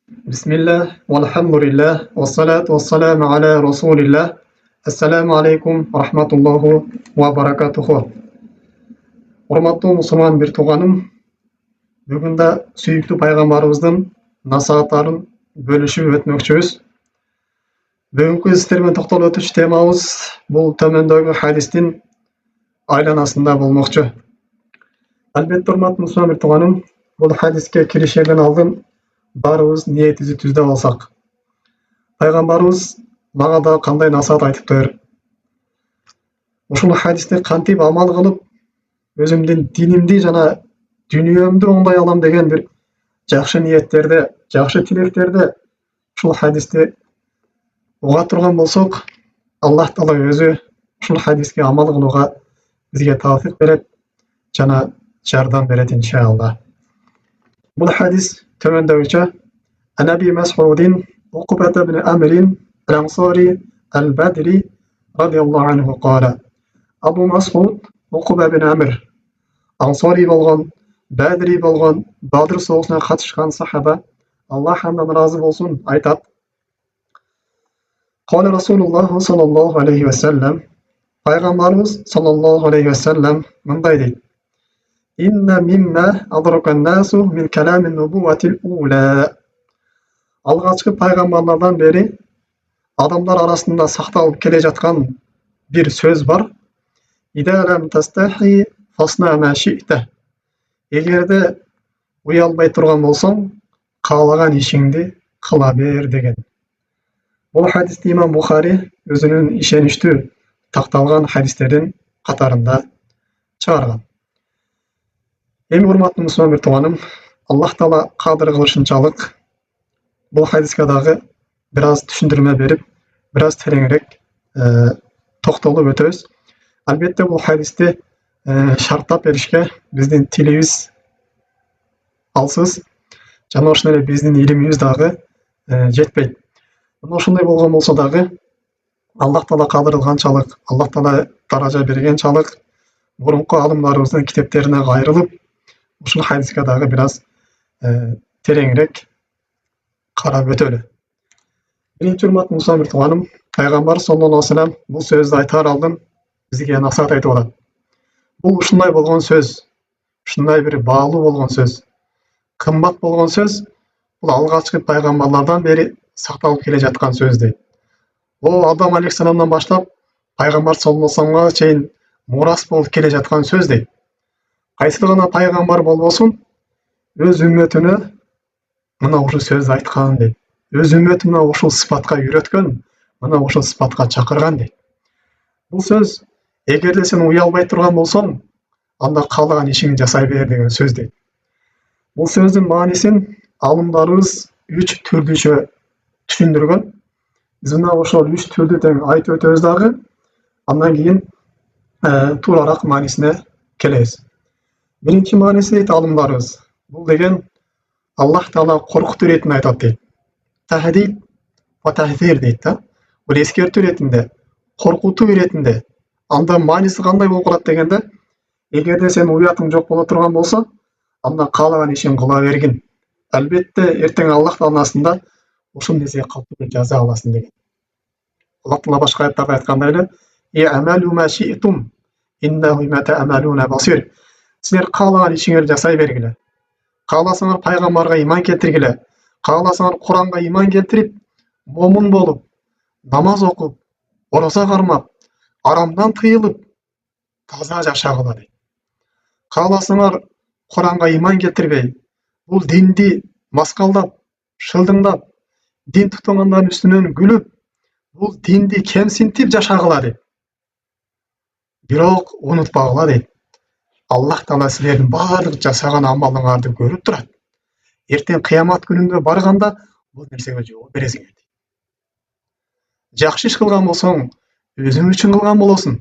Bismillah, walhamdulillah, wassalatu wassalamu ala rasulillah. Assalamu alaikum, rahmatullahu wa barakatuhu. Урматтуу мусулман бир тууганым, бүгүн да сүйүктүү пайгамбарыбыздын насааттарын бөлүшүп өтмөкчүбүз. Бүгүнкү сиздермен токтолуп өтүүчү темабыз бул төмөндөгү хадистин айланасында болмокчу. Албетте урматтуу мусулман бир тууганым, бул хадиске киришерден алдын барыбыз ниетибизди түздөп алсак. Пайгамбарыбыз мага да кандай насаат айтыптыр? Ушул хадисти кантип амал кылып, өзүмдүн динимди жана дүйнөмдү оңдой алам деген бир жакшы ниеттерде, жакшы тилектерде ушул хадисти уга турган болсок, Аллах Таала өзү ушул хадиске амал кылууга бизге тауфик берет жана жардам берет иншалла. Бул хадис төмөндөгүчө: Ан Аби Мас'удин Уқбата бин Амрин Ал-Ансари Ал-Бадри радияллаху анху кала: Абу Мас'уд Уқба бин Амр Ансари болгон, Бадри болгон, Бадр согушуна катышкан сахаба, Аллах андан ыраазы болсун, айтат: Кала Расулуллах саллаллаху алейхи ва саллям, пайгамбарыбыз саллаллаху алейхи ва саллям мындай дейт: Инна мимма адракан насу мин каламин нубуватил ула. Алгачкы пайгамбарлардан бери адамдар арасында сакталып келе жаткан бир сөз бар. Ида лам тастахи фасна ма ши'та. Эгерде уялбай турган болсоң, каалаган ишиңди кыла бер деген. Бул хадисти имам Бухари өзүнүн ишеничтүү такталган хадистердин катарында чыгарган. Эми урматтуу мусулман бир тууганым, Аллах Таала кадыр кылышынчалык бул хадиске дагы бир аз түшүндүрмө берип, бир аз тереңирээк токтолуп өтөбүз. Албетте бул хадисти шарттап беришке биздин тилибиз алсыз, жана ошондой эле биздин илимибиз дагы жетпейт. Ошондой болгон болсо дагы Аллах Таала кадыр кылганчалык, Аллах Таала даража бергенчалык мурунку алымдарыбыздын китептерине кайрылып, ушул хадиске дагы бир аз тереңирээк карап өтөлү. Биринчи урматтуу мусулман бир тууганым, пайгамбар саллаллаху алейхи ва саллям бул сөздү айтаар алдын бизге насаат айтып атат. Бул ушундай болгон сөз, ушундай бир баалуу болгон сөз, кымбат болгон сөз, бул алгачкы пайгамбарлардан бери сакталып келе жаткан сөз дейт. Бул Адам алейхиссаламдан баштап пайгамбар саллаллаху алейхи ва салламга чейин мурас болуп келе жаткан сөз дейт. Кайсыл гана пайгамбар болбосун, өз үммөтүнө мына ушул сөздү айткан дейт. Өз үммөтүн ушул сыпатка үйрөткөн, мына ушул сыпатка чакырган дейт. Бул сөз, эгерде сен уялбай турган болсоң, анда каалаган ишиңди жасай бер деген сөз дейт. Бул сөздүн маанисин алымдарыбыз 3 түрдүчө түшүндүргөн. Биз мына ошол 3 түрдү тең айтып өтөбүз дагы, андан кийин туурараак маанисине келебиз. Биринчи мааниси дейт алымдарыбыз. Бул деген Аллах Таала коркутуу иретинде айтат дейт. Тахдид ва тахзир дейт да. Бул эскертүү иретинде, коркутуу иретинде. Анда мааниси кандай болуп калат дегенде, эгерде сен уятың жок боло турган болсо, анда каалаган ишиң кыла бергин. Албетте эртең Аллах Тааланын астында ушул нерсеге калктуу жаза аласың деген. Аллах Таала башка аяттарда айткандай эле: "И'малу ма ши'тум, иннаху бима та'малуна басир." Силер каалаган ишиңерди жасай бергиле. Кааласаңар пайгамбарга иман келтиргиле. Кааласаңар Куранга иман келтирип, момун болуп, намаз окуп, ораза кармап, арамдан тыйылып, таза жашагыла дейт. Кааласаңар Куранга иман келтирбей, бул динди маскалдап, шылдыңдап, дин туткандардын үстүнөн күлүп, бул динди кемсинтип жашагыла дейт. Бирок унутпагыла дейт. Аллах Таала силердин баардык жасаган амалыңарды көрүп турат. Эртең кыямат күнүндө барганда бул нерсеге жооп бересиңер дейт. Жакшы иш кылган болсоң, өзүң үчүн кылган болосуң.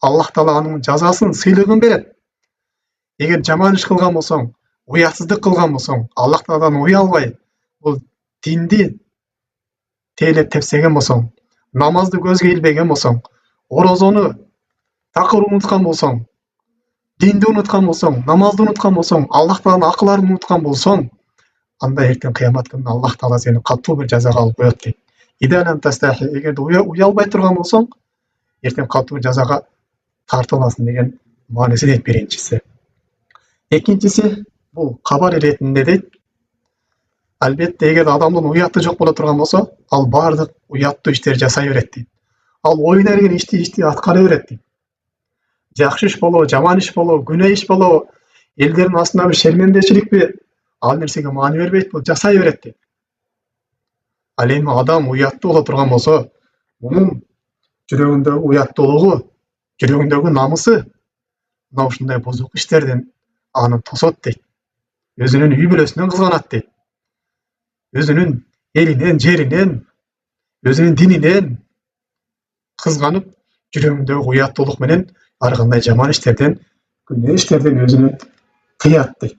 Аллах Таала анын жазасын, сыйлыгын берет. Эгер жаман иш кылган болсоң, уятсыздык кылган болсоң, Аллах Тааладан уялбай, бул динди тейлеп тепсеген болсоң, намазды көзгө илбеген болсоң, орозону такыр унуткан болсоң, динди унуткан болсоң, намазды унуткан болсоң, Аллах Тааланын акыларын унуткан болсоң, анда ертең қиямат күнінде Аллах Тағала сені катуу бир жазаға алып коет дейт. Эгерде уялбай турган болсоң, ертең катуу жазаға тартыласың деген мааниси дейт биринчиси. Экинчиси бул кабар иретинде дейт. Албетте эгер адамдын уяты жок боло турган болсо, ал баардык уяттуу иштерди жасай берет дейт. Ал оюна келген ишти аткара берет дейт. Жакшы иш болобу, жаман иш болобу, күнөө иш болобу, элдердин астында бир шермендечиликпи, ал нерсеге маани бербейт, бул жасай берет дейт. Ал эми адам уяттуу боло турган болсо, мунун жүрөгүндөгү уяттуулугу, жүрөгүндөгү намысы мына ушундай бузук иштерден аны тосот дейт. Өзүнүн үй бүлөсүнөн кызганат дейт. Өзүнүн элинен, жеринен, өзүнүн дининен кызганып, жүрөгүндөгү уяттуулук менен ар кандай жаман иштерден, күнөө иштерден өзүнү тыят дейт.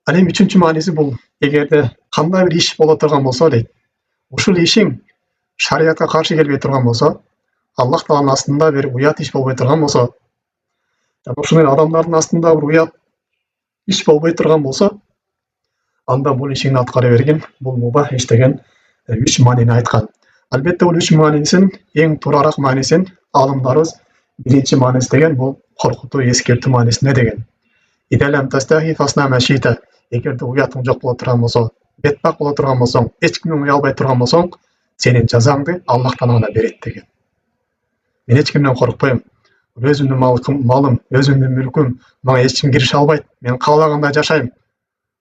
Ал эми үчүнчү мааниси бул, эгерде кандай бир иш боло турган болсо дейт, ушул ишиң шариятка каршы келбей турган болсо, Аллах Тааланын астында бир уят иш болбой турган болсо, жана ушундай адамдардын астында бир уят иш болбой турган болсо, анда бул ишиңди аткара бергин, бул мубах иш деген 3 маанини айткан. Албетте бул 3 маанисин эң туурараак маанисин алымдарыбыз биринчи мааниси деген бул коркутуу, эскертүү маанисинде деген. Эгерде уятың жок боло турган болсо, бетбак боло турган болсоң, эч кимден уялбай турган болсоң, сенин жазаңды Аллах Таала берет деген. Мен эч кимден коркпойм. Өзүмдүн малым, өзүмдүн мүлкүм, мага эч ким кирише албайт. Мен каалагандай жашайм.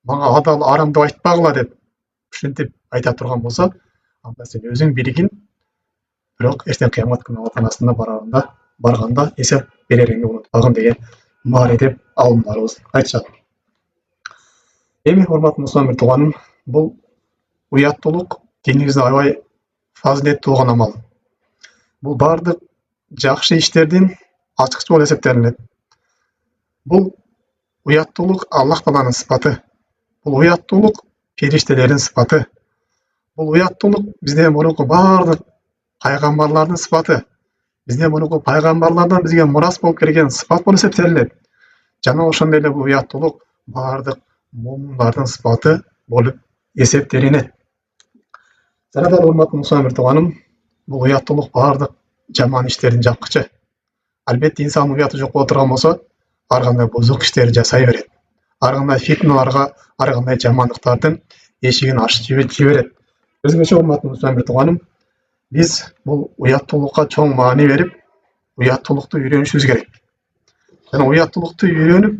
Мага адал, арам деп айтпагыла деп ушинтип айта турган болсо, анда сен өзүң билигин, бирок эртең кыямат күнү Аллах астында барганда эсеп берериңди унутпагын деген маани деп алымдарыбыз айтышат. Эми урматтуу мусулман тууганым, бул уяттуулук динибизде аябай фазилеттүү болгон амал. Бул баардык жакшы иштердин ачкычы болуп эсептелинет. Бул уяттуулук Аллах Тааланын сыпаты. Бул уяттуулук периштелердин сыпаты. Бул уяттуулук бизде мурунку баардык пайгамбарлардын сыпаты. Бизде мурунку пайгамбарлардан бизге мурас болуп келген сыпат болуп эсептелинет. Жана ошондой эле бул уяттуулук баардык момундардын сыпаты болуп эсептелинет. Жана дагы урматтуу мусулман тууганым, бул уяттуулук баардык жаман иштердин жапкычы. Албетте инсан уяты жок боло турган болсо, ар кандай бузук иштерди жасай берет. Ар кандай фитналарга, ар кандай жамандыктардын эшигин ачып жиберет. Өзгөчө урматтуу мусулман тууганым, биз бул уяттуулукка чоң маани берип, уяттуулукту үйрөнүшүбүз керек. Жана уяттуулукту үйрөнүп,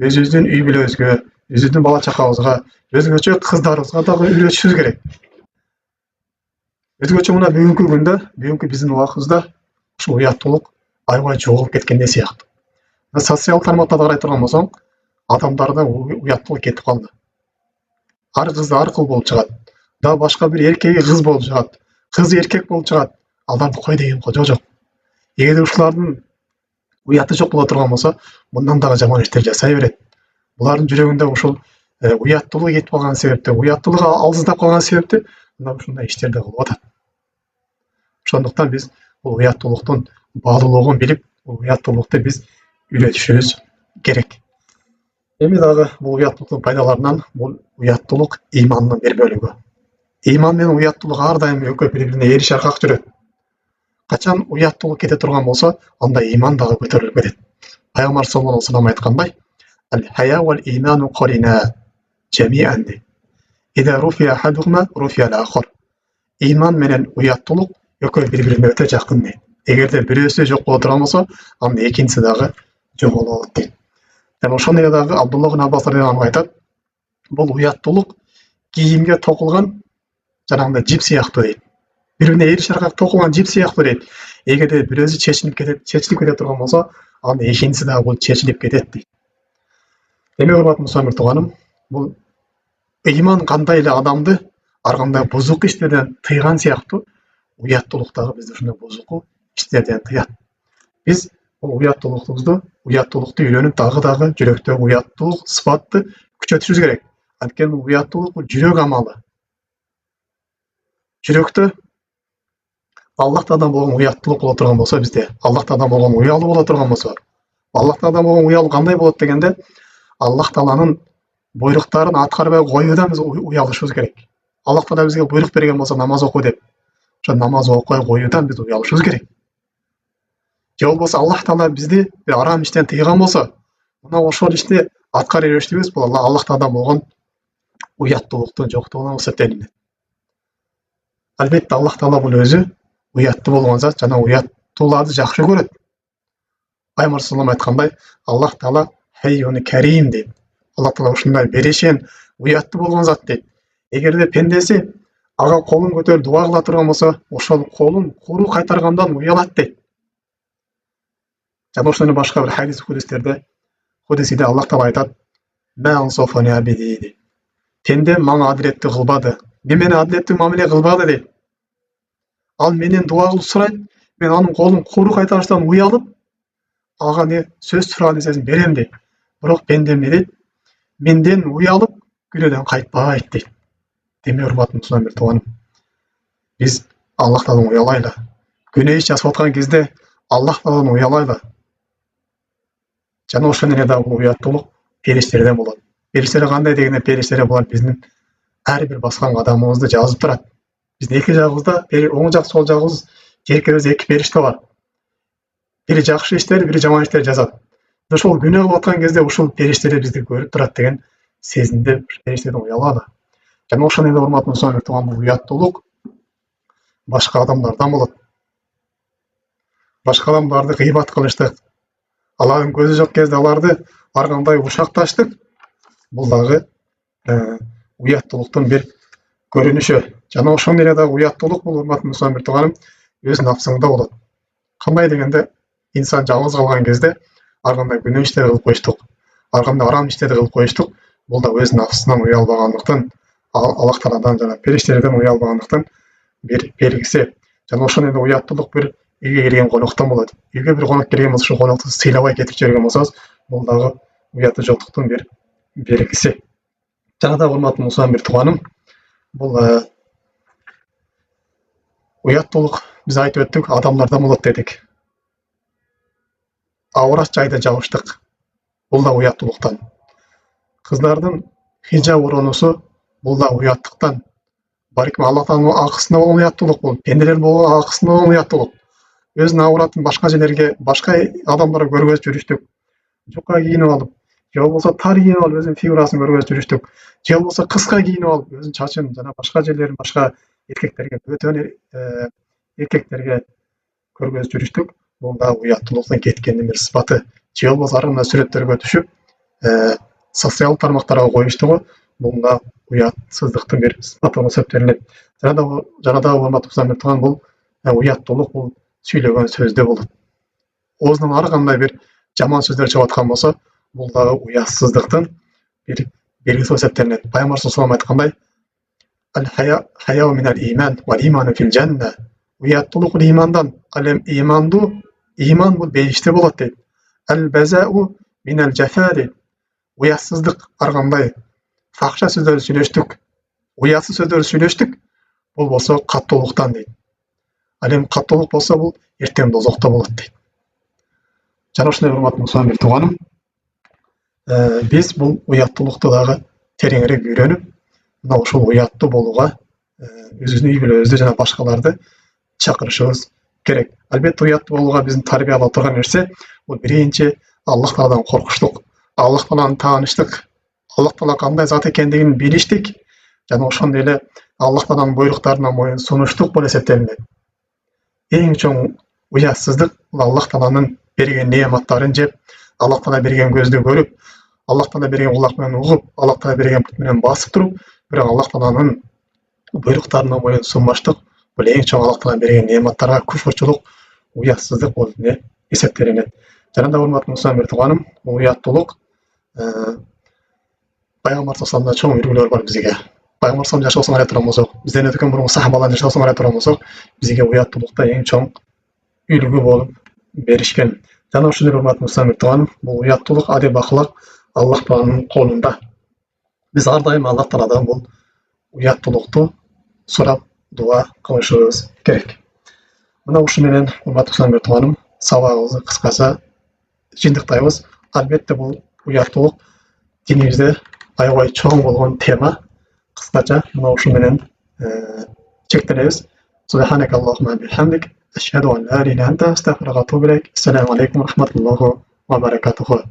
өзүбүздүн үй бүлөбүзгө, өзүбүздүн бала чакабызга, өзгөчө кыздарыбызга дагы үйрөтүшүбүз керек. Өзгөчө мына бүгүнкү күндө, бүгүнкү биздин убагыбызда ушул уяттуулук аябай жоголуп кеткендей сыяктуу. Социалдык тармактарда карай турган болсоң, адамдарда уяттуулук кетип калды. Ар кыз ар кыл болуп чыгат. Да башка бир эркеги кыз болуп чыгат. Кыз эркек болуп чыгат. Аларды кой деген кожо жок. Эгерде ушулардын уяты жок боло турган болсо, мындан дагы жаман иштер жасай берет. Булардын жүрөгүндө ушул уяттуулук кетип калган себептен, уяттуулук алсыздап калган себептен мына ушундай иштерди кылып атат. Ошондуктан биз бул уяттуулуктун баалуулугун билип, бул уяттуулукту биз үйрөтүшүбүз керек. Эми дагы бул уяттуулуктун пайдаларынан бул уяттуулук ыймандын бир бөлүгү. Ыйман менен уяттуулук ар дайым экөө бири-бирине эриш аркак жүрөт. Качан уяттуулук кете турган болсо, анда ыйман дагы көтөрүлүп кетет. Пайгамбар саллаллаху алейхи ва саллям айткандай: "Ал-хая вал иману qarina jami'an." Ида руфия ахадухума руфия ал-ахар. Ыйман менен уяттуулук экөө бири-бирине өтө жакын дейт. Эгерде бирөөсү жок боло турган болсо, анда экинчиси дагы жоголот дейт. Жана ошондой эле дагы Абдулла ибн Аббас радияллаху анху айтат: "Бул уяттуулук кийимге токулган жанагындай жип сыяктуу" дейт. Бири-бирине эриш аркак токулган жип сыяктуу дейт. Эгерде бирөөсү чечилип кете турган болсо, анда экинчиси дагы бул чечилип кетет дейт. Эми урматтуу мусулман тууганым, бул ыйман кандай эле адамды ар кандай бузук иштерден тыйган сыяктуу, уяттуулук дагы бизди ушундай бузук иштерден тыят. Биз бул уяттуулукту үйрөнүп дагы жүрөктөгү уяттуулук сыпатты күчөтүшүбүз керек. Анткени уяттуулук бул жүрөк амалы. Жүрөктө Аллах Тааладан болгон уяттуулук боло турган болсо, бизде Аллах Тааладан болгон уялуу боло турган болсо, Аллах Тааладан болгон уялуу кандай болот дегенде, Аллах Тааланын бұйрықтарын атқармай қоюдан біз ұялышымыз керек. Аллах тағала бізге бұйрық берген болса намаз оқу деп, намаз оқымай қоюдан біз ұялышымыз керек. же болмаса Аллах тағала бізде арам іштен тыйған болса, мына ошол іште атқара берушілігіміз бұл Аллах тағаладан болған ұяттылықтың жоқтығынан көрсетеді. Әлбетте Аллах тағала бұл өзі ұятты болған зат, жана ұяттыларды жақсы көреді. Пайғамбар саллаллаху айтқандай, Аллах тағала хайюн кәрим дейді. Аллах тағала ушундай берешен, ұятты болған зат дейді. Егерде пендесі аға қолын көтеріп дуа қыла тұрған болса, ошол қолын қуру қайтарғандан ұялады дейді. Жана ошондой башка бир хадистерде Аллах тағала айтады: "Ма ансафани абиди" дейді. Пенде маңа адилетті қылбады, менен адилетті мамиле қылбады дейді. Ал менен дуа кылып сурайт, мен анын колун куру кайтарыштан уялып, ага не сөз сураган нерсесин берем дейт. Бирок пендем не дейт? Менден уялып, күнөөдөн кайтпайт дейт. Демек, урматтуу мусулман тууганым, биз Аллах тағаладан уялайлы. Күнөө иш жасап аткан кезде Аллах тағаладан уялайлы. Жана ошол эле дагы бул уяттуулук периштерден болот. Периштер кандай дегенде, периштер булар биздин ар бир баскан кадамыбызды жазып турат. Биздин эки жагыбызда, оң жак, сол жагыбыз, жеркебизде эки периште бар. Бири жакшы иштер, бири жаман иштер жазат. Ошол күнөө кылып аткан кезде ушул периштер бизди көрүп турат деген сезимде периштерден уялады. Жана ошол эле урматтуу мусулман тууган бул уяттуулук башка адамдардан болот. Башка адамдарды гыйбат кылыштык, алардын көзү жок кезде аларды ар кандай ушакташтык, бул дагы уяттуулуктун бир көрүнүшү. Жана ошондой эле дагы уяттуулук бул урматтуу мусулман тууганым өз нафсыңда болот. Кандай дегенде, инсан жалгыз калган кезде ар кандай күнөө иштерди кылып коюштук, ар кандай арам иштерди кылып коюштук, бул да өз нафсынан уялбагандыктын, Аллах тааладан жана периштерден уялбагандыктын бир белгиси. Жана ошондой эле уяттуулук бир үйгө келген коноктон болот. Үйгө бир конок келген болсо, ошол конокту сыйлабай кетип жиберген болсоңуз, бул дагы уятты жоктуктун бир белгиси. Жана да урматтуу мусулман тууганым, бул уяттуулук биз айтып өттүк, адамдардан болот дедик. Аврат жайда жабыштык, бул да уяттуулуктан. Кыздардын хижаб оронусу, бул да уяттыктан. Балким Аллах тааланын акысына болгон уяттуулук бул, пенделер болгон акысына болгон уяттуулук. Өзүнүн авратын башка жерлерге, башка адамдарга көргөзүп жүрүштүк. Жука кийинип алып, же болбосо тар кийинип алып өзүнүн фигурасын көргөзүп жүрүштүк. Же болбосо кыска кийинип алып, өзүнүн чачын жана башка жерлерин башка эркектерге, бөтөн эркектерге көргөзүп жүрүштүк. Бул да уяттуулуктан кеткендин бир сыпаты. Же болбосо ар кандай сүрөттөргө түшүп, социалдык тармактарга коюштугу, бул да уятсыздыктын бир сыпаты болуп эсептелинет. Жана да урматтуу мусулман тууган, бул уяттуулук бул сүйлөгөн сөздө болот. Оозунан ар кандай бир жаман сөздөр чыгып аткан болсо, бул дагы уятсыздыктын бир белгиси болуп эсептелинет. Пайгамбар саллаллаху алейхи айткандай: "Аль-хаяу минал иман ва иману фил жанна." Уяттуулук имандан, ал эми иман бул бейиште болот дейт. "Аль-базау минал жафа" дейт. Уятсыздык ар кандай фахша сөздөрдү сүйлөштүк, уятсыз сөздөрдү сүйлөштүк, бул болсо каттуулуктан дейт. Ал эми каттуулук болсо, бул эртең дозокто болот дейт. Жана ошондой урматтуу мусулман тууганым, биз бул уяттуулукту дагы тереңирээк үйрөнүп, мына ушул уяттуу болууга өзүбүздүн үй бүлөбүздү жана башкаларды чакырышыбыз керек. Албетте уяттуу болууга биздин тарбиялап турган нерсе бул биринчи Аллах тааладан коркуштук, Аллах тааланы тааныштык, Аллах таала кандай зат экендигин билиштик, жана ошондой эле Аллах тааланын буйруктарына моюн сунуштук болуп эсептелинет. Эң чоң уятсыздык бул Аллах тааланын берген неаматтарын жеп, Аллах таала берген көздү көрүп, Аллах таала берген кулак менен угуп, Аллах таала берген бут менен басып туруп, бирок Аллах тааланын буйруктарына моюн сунбаштык, бул эң чоң Аллах таала берген неаматтарга күфүрчүлүк, уятсыздык болуп эсептелинет. Жана да урматтуу мусулман тууганым, бул уяттуулук Пайгамбар саллаллаху чоң үлгүлөр бар бизге. Пайгамбар саллаллаху жашоосун карай турган болсок, бизден өткөн мурунку сахабалардын жашоосун карай турган болсок, бизге уяттуулукта эң чоң үлгү болуп беришкен. Жана ошондой урматтуу мусулман тууганым, бул уяттуулук, адеп ахлак Аллах тааланын колунда. Биз ар дайым Аллах тааладан бул уяттуулукту сурап дуа кылышыбыз керек. Мына ушу менен урматтуу мусулман тууганым, сабагыбызды кыскача жыйынтыктайбыз. Албетте бул уяттуулук динибизде аябай чоң болгон тема. Кыскача мына ушу менен чектелебиз. سبحانك اللهم وبحمدك أشهد أن لا إله إلا أنت أستغفرك وأتوب إليك. السلام عليكم ورحمة الله وبركاته.